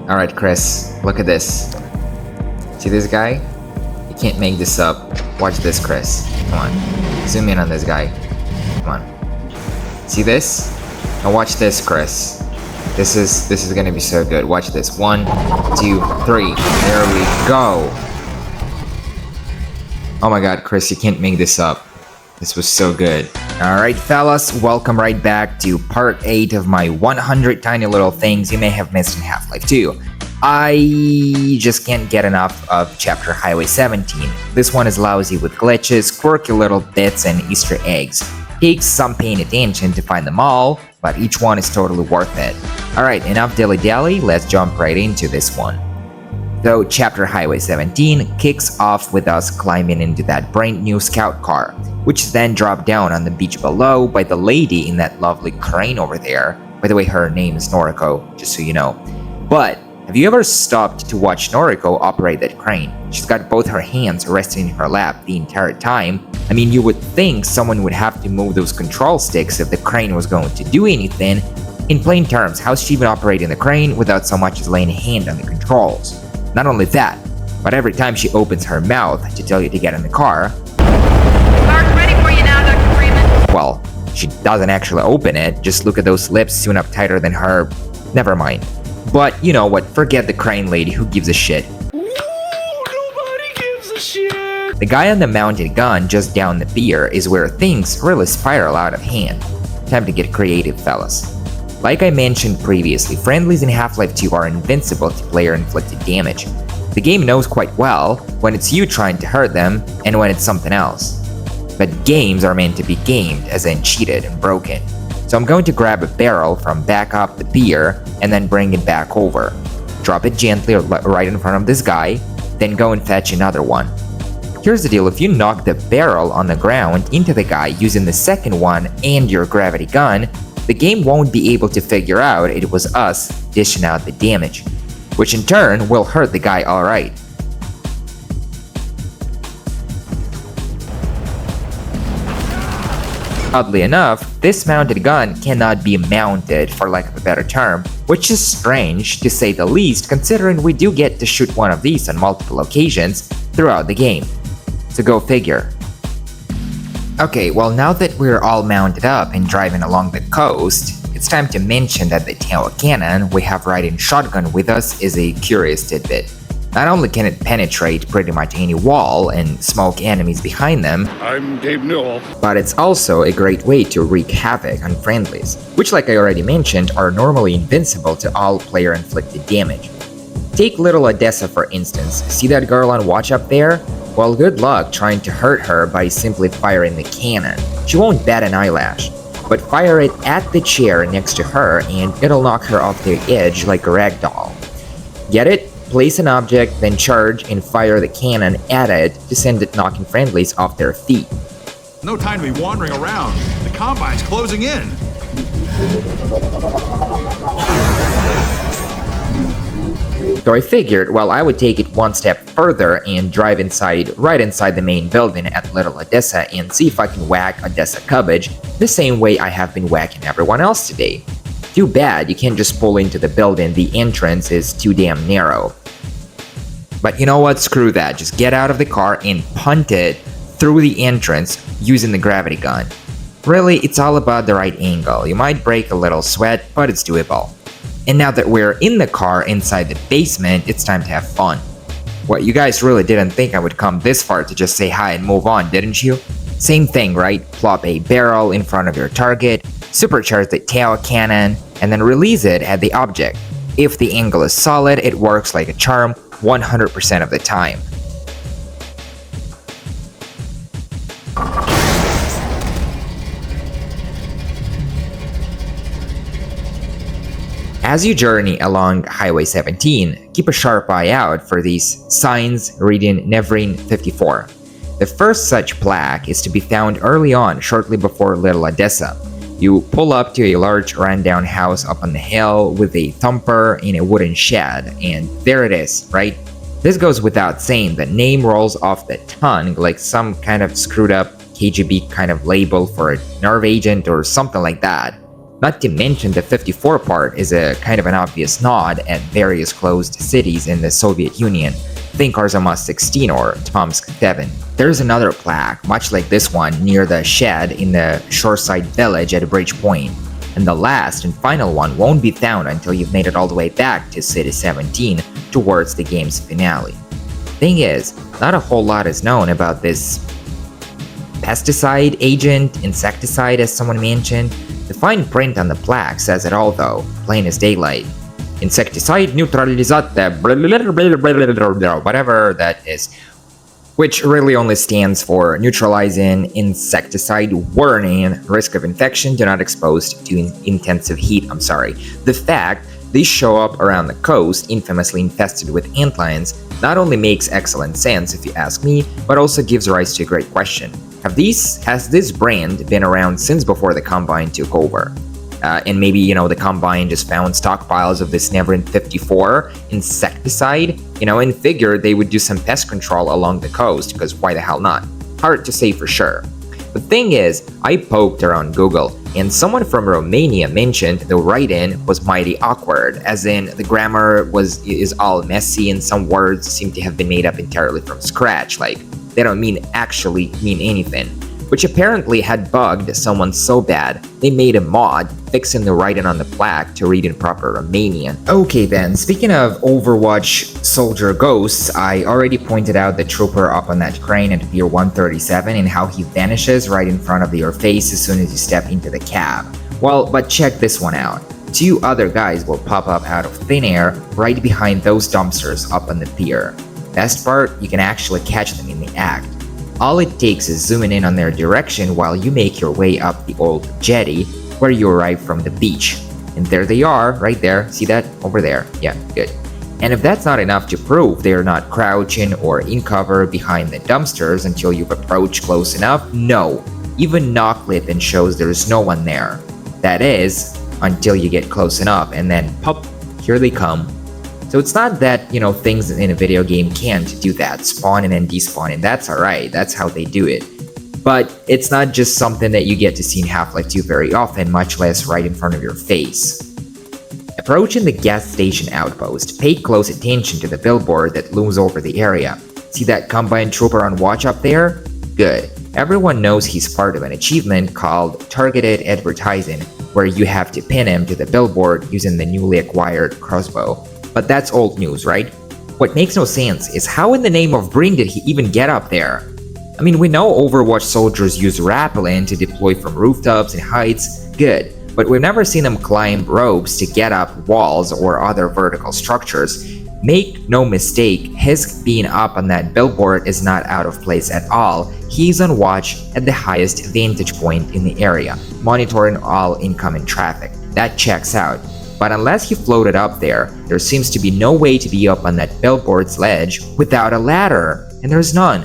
Alright, Chris, look at this. See this guy? You can't make this up. Watch this, Chris. Come on. Zoom in on this guy. Come on. See this? Now watch this, Chris. This is gonna be so good. Watch this. 1, 2, 3. There we go. Oh my god, Chris, you can't make this up. This was so good. Alright, fellas, welcome right back to part 8 of my 100 tiny little things you may have missed in Half-Life 2. I just can't get enough of Chapter Highway 17. This one is lousy with glitches, quirky little bits, and Easter eggs. Takes some paying attention to find them all, but each one is totally worth it. Alright, enough dilly-dally, let's jump right into this one. So, Chapter Highway 17 kicks off with us climbing into that brand new scout car, which is then dropped down on the beach below by the lady in that lovely crane over there. By the way, her name is Noriko, just so you know. But, have you ever stopped to watch Noriko operate that crane? She's got both her hands resting in her lap the entire time. I mean, you would think someone would have to move those control sticks if the crane was going to do anything. In plain terms, how's she even operating the crane without so much as laying a hand on the controls? Not only that, but every time she opens her mouth to tell you to get in the car, Car's ready for you now, Dr. Freeman. well, she doesn't actually open it, just look at those lips sewn up tighter than her. Never mind. But you know what, forget the crane lady, who gives a shit. Nobody gives a shit. The guy on the mounted gun just down the pier is where things really spiral out of hand. Time to get creative, fellas. Like I mentioned previously, friendlies in Half-Life 2 are invincible to player-inflicted damage. The game knows quite well when it's you trying to hurt them and when it's something else. But games are meant to be gamed, as in cheated and broken. So I'm going to grab a barrel from back up the pier and then bring it back over. Drop it gently right in front of this guy, then go and fetch another one. Here's the deal, if you knock the barrel on the ground into the guy using the second one and your gravity gun, the game won't be able to figure out it was us dishing out the damage, which in turn will hurt the guy alright. Oddly enough, this mounted gun cannot be mounted, for lack of a better term, which is strange to say the least considering we do get to shoot one of these on multiple occasions throughout the game. So go figure. Okay, well now that we're all mounted up and driving along the coast, it's time to mention that the tower cannon we have riding shotgun with us is a curious tidbit. Not only can it penetrate pretty much any wall and smoke enemies behind them, I'm Gabe Newell. but it's also a great way to wreak havoc on friendlies, which like I already mentioned are normally invincible to all player-inflicted damage. Take Little Odessa for instance, see that girl on watch up there? Well, good luck trying to hurt her by simply firing the cannon. She won't bat an eyelash, but fire it at the chair next to her and it'll knock her off the edge like a rag doll. Get it? Place an object, then charge and fire the cannon at it to send it knocking friendlies off their feet. No time to be wandering around. The combine's closing in. So I figured, well, I would take it one step further and drive right inside the main building at Little Odessa and see if I can whack Odessa Cubbage the same way I have been whacking everyone else today. Too bad you can't just pull into the building, the entrance is too damn narrow. But you know what, screw that, just get out of the car and punt it through the entrance using the gravity gun. Really, it's all about the right angle. You might break a little sweat, but it's doable. And now that we're in the car inside the basement, it's time to have fun. What, you guys really didn't think I would come this far to just say hi and move on, didn't you? Same thing, right? Plop a barrel in front of your target, supercharge the tail cannon, and then release it at the object. If the angle is solid, it works like a charm 100% of the time. As you journey along Highway 17, keep a sharp eye out for these signs reading Nevrine 54. The first such plaque is to be found early on, shortly before Little Odessa. You pull up to a large rundown house up on the hill with a thumper in a wooden shed, and there it is, right? This goes without saying, the name rolls off the tongue like some kind of screwed up KGB kind of label for a nerve agent or something like that. Not to mention the 54 part is a kind of an obvious nod at various closed cities in the Soviet Union. Think Arzamas 16 or Tomsk 7. There's another plaque, much like this one, near the shed in the shoreside village at Bridge Point. And the last and final one won't be found until you've made it all the way back to City 17 towards the game's finale. Thing is, not a whole lot is known about this pesticide agent, insecticide as someone mentioned. The fine print on the plaque says it all though, plain as daylight. Insecticide neutralizate, whatever that is. Which really only stands for neutralizing insecticide warning, risk of infection, do not expose to intensive heat. The fact these show up around the coast, infamously infested with antlions, not only makes excellent sense if you ask me, but also gives rise to a great question. Has this brand been around since before the Combine took over? And maybe, the Combine just found stockpiles of this Neverin 54 insecticide, and figured they would do some pest control along the coast, because why the hell not? Hard to say for sure. The thing is, I poked around Google, and someone from Romania mentioned the write-in was mighty awkward, as in the grammar is all messy and some words seem to have been made up entirely from scratch, like they don't actually mean anything, which apparently had bugged someone so bad they made a mod fixing the writing on the plaque to read in proper Romanian. Okay then, speaking of Overwatch soldier ghosts, I already pointed out the trooper up on that crane at Pier 137 and how he vanishes right in front of your face as soon as you step into the cab. Well, but check this one out. 2 other guys will pop up out of thin air right behind those dumpsters up on the pier. Best part, you can actually catch them in the act. All it takes is zooming in on their direction while you make your way up the old jetty where you arrive from the beach. And there they are, right there. See that? Over there. Yeah, good. And if that's not enough to prove they're not crouching or in cover behind the dumpsters until you've approached close enough, no. Even knocklipping shows there's no one there. That is, until you get close enough and then pop, here they come. So it's not that, things in a video game can't do that, spawning and despawning, that's alright, that's how they do it. But it's not just something that you get to see in Half-Life 2 very often, much less right in front of your face. Approaching the gas station outpost, pay close attention to the billboard that looms over the area. See that Combine trooper on watch up there? Good. Everyone knows he's part of an achievement called Targeted Advertising, where you have to pin him to the billboard using the newly acquired crossbow. But that's old news, right? What makes no sense is how in the name of Bring did he even get up there? I mean, we know Overwatch soldiers use rappelling to deploy from rooftops and heights, good, but we've never seen them climb ropes to get up walls or other vertical structures. Make no mistake, his being up on that billboard is not out of place at all. He's on watch at the highest vantage point in the area, monitoring all incoming traffic. That checks out. But unless he floated up there seems to be no way to be up on that billboard's ledge without a ladder, and there's none.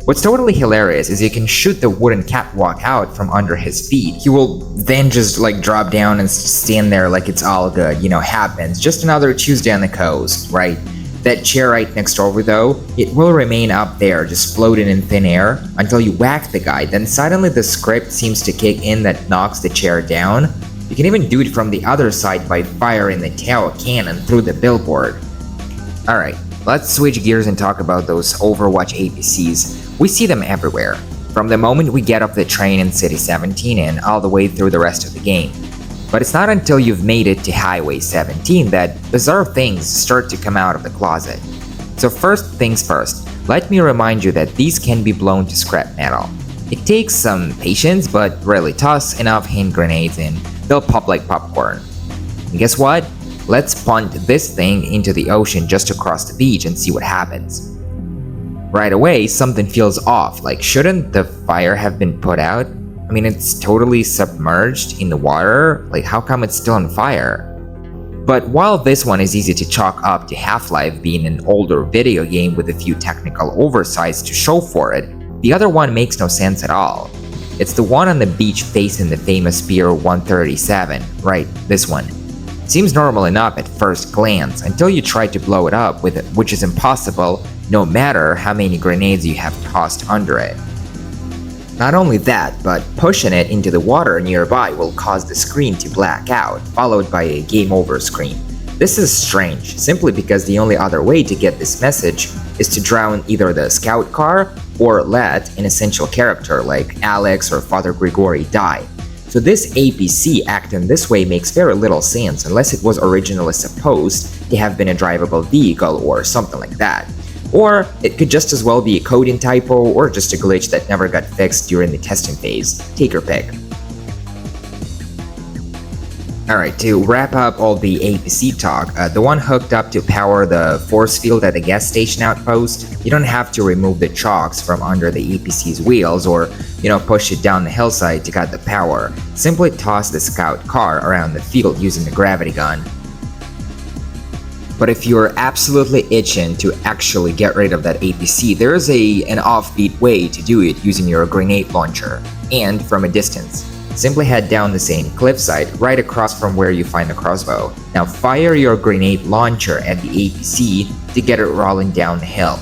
What's totally hilarious is you can shoot the wooden catwalk out from under his feet. He will then just drop down and stand there like it's all good, happens. Just another Tuesday on the coast, right? That chair right next over though, it will remain up there just floating in thin air until you whack the guy, then suddenly the script seems to kick in that knocks the chair down. You can even do it from the other side by firing the tail cannon through the billboard. Alright, let's switch gears and talk about those Overwatch APCs. We see them everywhere, from the moment we get off the train in City 17 and all the way through the rest of the game. But it's not until you've made it to Highway 17 that bizarre things start to come out of the closet. So first things first, let me remind you that these can be blown to scrap metal. It takes some patience, but really toss enough hand grenades and they'll pop like popcorn. And guess what? Let's punt this thing into the ocean just across the beach and see what happens. Right away, something feels off, like shouldn't the fire have been put out? I mean, it's totally submerged in the water, like how come it's still on fire? But while this one is easy to chalk up to Half-Life being an older video game with a few technical oversights to show for it, the other one makes no sense at all. It's the one on the beach facing the famous Pier 137, right, this one. Seems normal enough at first glance until you try to blow it up with it, which is impossible no matter how many grenades you have tossed under it. Not only that, but pushing it into the water nearby will cause the screen to black out, followed by a game over screen. This is strange, simply because the only other way to get this message is to drown either the scout car or let an essential character like Alex or Father Grigori die. So this APC acting this way makes very little sense unless it was originally supposed to have been a drivable vehicle or something like that. Or it could just as well be a coding typo or just a glitch that never got fixed during the testing phase. Take your pick. Alright, to wrap up all the APC talk, the one hooked up to power the force field at the gas station outpost, you don't have to remove the chocks from under the APC's wheels or, push it down the hillside to cut the power. Simply toss the scout car around the field using the gravity gun. But if you're absolutely itching to actually get rid of that APC, there's an offbeat way to do it using your grenade launcher, and from a distance. Simply head down the same cliffside right across from where you find the crossbow. Now fire your grenade launcher at the APC to get it rolling down the hill.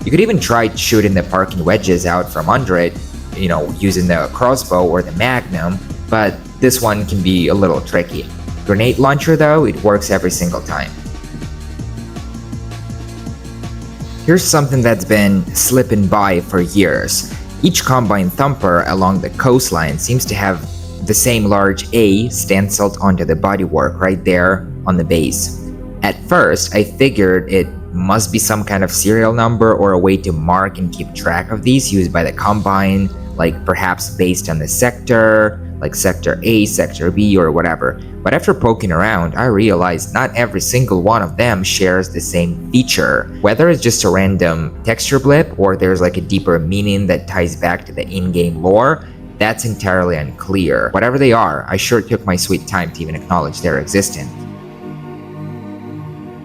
You could even try shooting the parking wedges out from under it, using the crossbow or the magnum, but this one can be a little tricky. Grenade launcher though, it works every single time. Here's something that's been slipping by for years. Each Combine Thumper along the coastline seems to have the same large A stenciled onto the bodywork right there on the base. At first, I figured it must be some kind of serial number or a way to mark and keep track of these used by the Combine, like perhaps based on the sector, like Sector A, Sector B, or whatever. But after poking around, I realized not every single one of them shares the same feature. Whether it's just a random texture blip or there's like a deeper meaning that ties back to the in-game lore, that's entirely unclear. Whatever they are, I sure took my sweet time to even acknowledge their existence.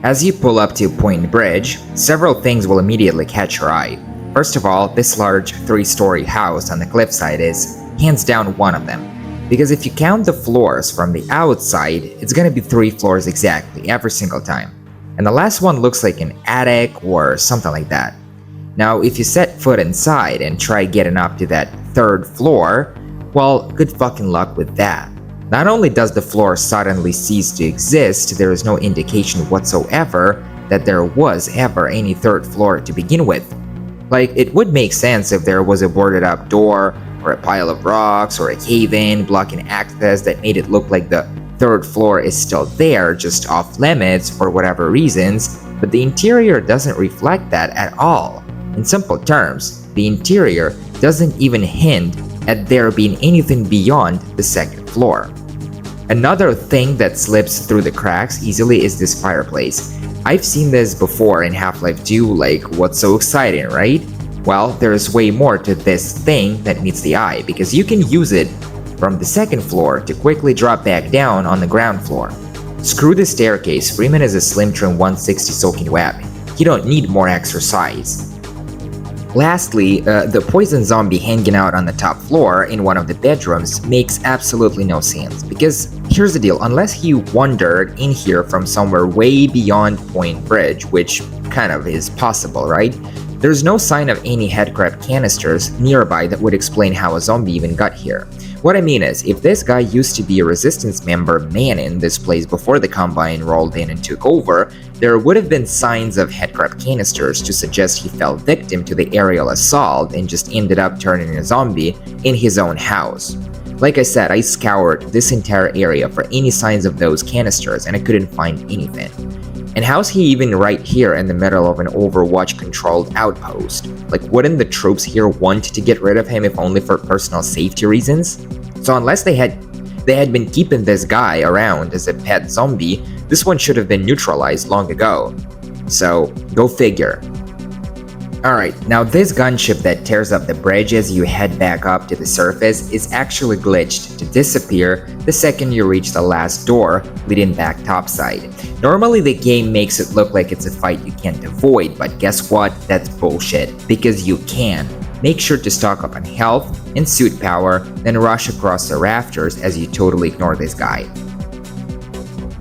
As you pull up to Point Bridge, several things will immediately catch your eye. First of all, this large 3-story house on the cliffside is hands down one of them. Because if you count the floors from the outside, it's gonna be 3 floors exactly, every single time. And the last one looks like an attic or something like that. Now, if you set foot inside and try getting up to that 3rd floor, well, good fucking luck with that. Not only does the floor suddenly cease to exist, there is no indication whatsoever that there was ever any 3rd floor to begin with. Like, it would make sense if there was a boarded up door, or a pile of rocks, or a cave-in blocking access that made it look like the 3rd floor is still there, just off limits for whatever reasons, but the interior doesn't reflect that at all. In simple terms, the interior doesn't even hint at there being anything beyond the 2nd floor. Another thing that slips through the cracks easily is this fireplace. I've seen this before in Half-Life 2, like, what's so exciting, right? Well, there's way more to this thing that meets the eye, because you can use it from the 2nd floor to quickly drop back down on the ground floor. Screw the staircase, Freeman is a slim trim 160 soaking web. You don't need more exercise. Lastly, the poison zombie hanging out on the top floor in one of the bedrooms makes absolutely no sense, because here's the deal, unless he wandered in here from somewhere way beyond Point Bridge, which kind of is possible, right? There's no sign of any headcrab canisters nearby that would explain how a zombie even got here. What I mean is, if this guy used to be a Resistance member manning this place before the Combine rolled in and took over, there would have been signs of headcrab canisters to suggest he fell victim to the aerial assault and just ended up turning a zombie in his own house. Like I said, I scoured this entire area for any signs of those canisters and I couldn't find anything. And how's he even right here in the middle of an Overwatch-controlled outpost? Like, wouldn't the troops here want to get rid of him if only for personal safety reasons? So unless they had been keeping this guy around as a pet zombie, this one should have been neutralized long ago. So, go figure. Alright, now this gunship that tears up the bridge as you head back up to the surface is actually glitched to disappear the second you reach the last door leading back topside. Normally the game makes it look like it's a fight you can't avoid, but guess what? That's bullshit, because you can. Make sure to stock up on health and suit power, then rush across the rafters as you totally ignore this guy.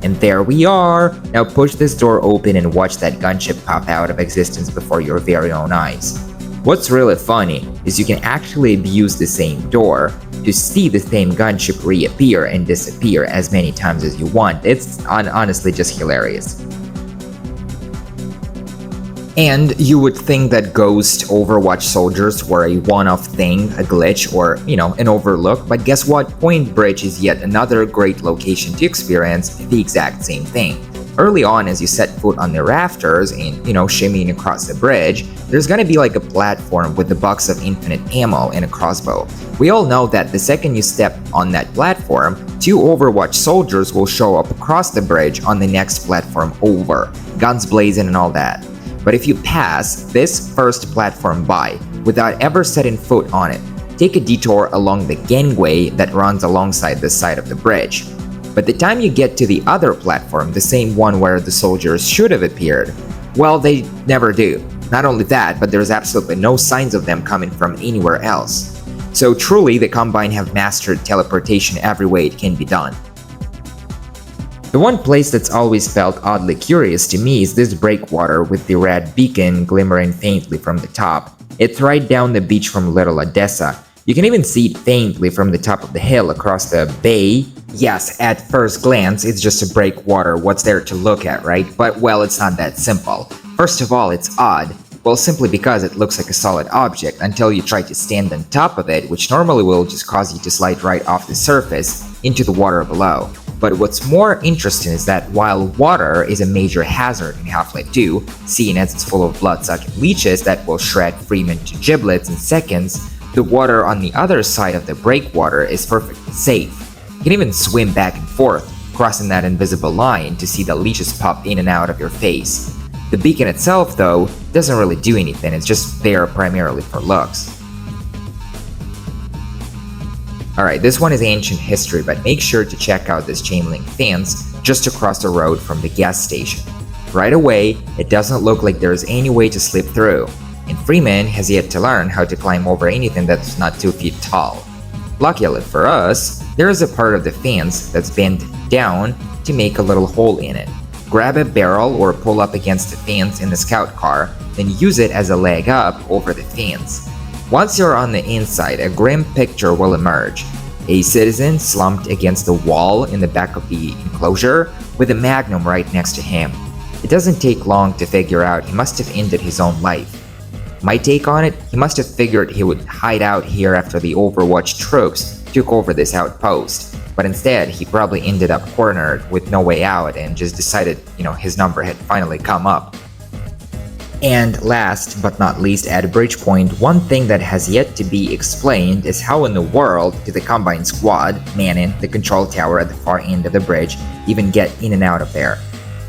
And there we are! Now push this door open and watch that gunship pop out of existence before your very own eyes. What's really funny is you can actually abuse the same door to see the same gunship reappear and disappear as many times as you want. It's honestly just hilarious. And you would think that ghost Overwatch soldiers were a one-off thing, a glitch, or, an overlook, but guess what? Point Bridge is yet another great location to experience the exact same thing. Early on, as you set foot on the rafters and, shimmying across the bridge, there's gonna be like a platform with a box of infinite ammo and a crossbow. We all know that the second you step on that platform, 2 Overwatch soldiers will show up across the bridge on the next platform over, guns blazing and all that. But if you pass this first platform by without ever setting foot on it, take a detour along the gangway that runs alongside the side of the bridge. But the time you get to the other platform, the same one where the soldiers should have appeared, well, they never do. Not only that, but there's absolutely no signs of them coming from anywhere else. So truly, the Combine have mastered teleportation every way it can be done. The one place that's always felt oddly curious to me is this breakwater with the red beacon glimmering faintly from the top. It's right down the beach from Little Odessa. You can even see it faintly from the top of the hill across the bay. Yes, at first glance, it's just a breakwater. What's there to look at, right? But well, it's not that simple. First of all, it's odd. Well, simply because it looks like a solid object until you try to stand on top of it, which normally will just cause you to slide right off the surface into the water below. But what's more interesting is that while water is a major hazard in Half-Life 2, seeing as it's full of blood-sucking leeches that will shred Freeman to giblets in seconds, the water on the other side of the breakwater is perfectly safe. You can even swim back and forth, crossing that invisible line to see the leeches pop in and out of your face. The beacon itself, though, doesn't really do anything, it's just there primarily for looks. Alright, this one is ancient history, but make sure to check out this chain link fence just across the road from the gas station. Right away, it doesn't look like there's any way to slip through, and Freeman has yet to learn how to climb over anything that's not 2 feet tall. Luckily for us, there is a part of the fence that's bent down to make a little hole in it. Grab a barrel or pull up against the fence in the scout car, then use it as a leg up over the fence. Once you're on the inside, a grim picture will emerge. A citizen slumped against the wall in the back of the enclosure with a magnum right next to him. It doesn't take long to figure out he must have ended his own life. My take on it, he must have figured he would hide out here after the Overwatch troops took over this outpost. But instead, he probably ended up cornered with no way out and just decided, his number had finally come up. And last but not least, at Bridgepoint, one thing that has yet to be explained is how in the world did the Combine squad manning the control tower at the far end of the bridge even get in and out of there.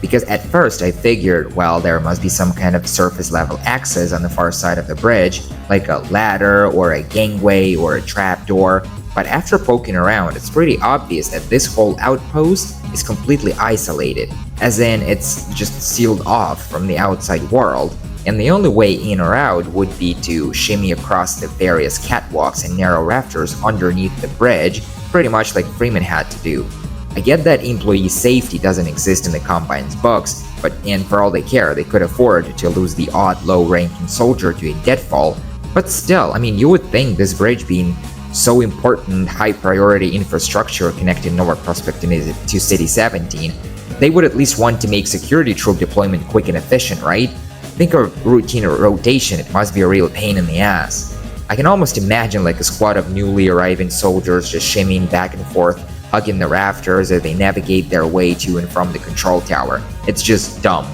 Because at first I figured, well, there must be some kind of surface level access on the far side of the bridge, like a ladder or a gangway or a trapdoor, but after poking around, it's pretty obvious that this whole outpost is completely isolated, as in it's just sealed off from the outside world, and the only way in or out would be to shimmy across the various catwalks and narrow rafters underneath the bridge, pretty much like Freeman had to do. I get that employee safety doesn't exist in the Combine's books, and for all they care, they could afford to lose the odd low-ranking soldier to a deadfall, but still, you would think this bridge being so important, high-priority infrastructure connecting North Prospect to City 17, they would at least want to make security troop deployment quick and efficient, right? Think of routine rotation, it must be a real pain in the ass. I can almost imagine like a squad of newly arriving soldiers just shimmying back and forth, hugging the rafters as they navigate their way to and from the control tower. It's just dumb.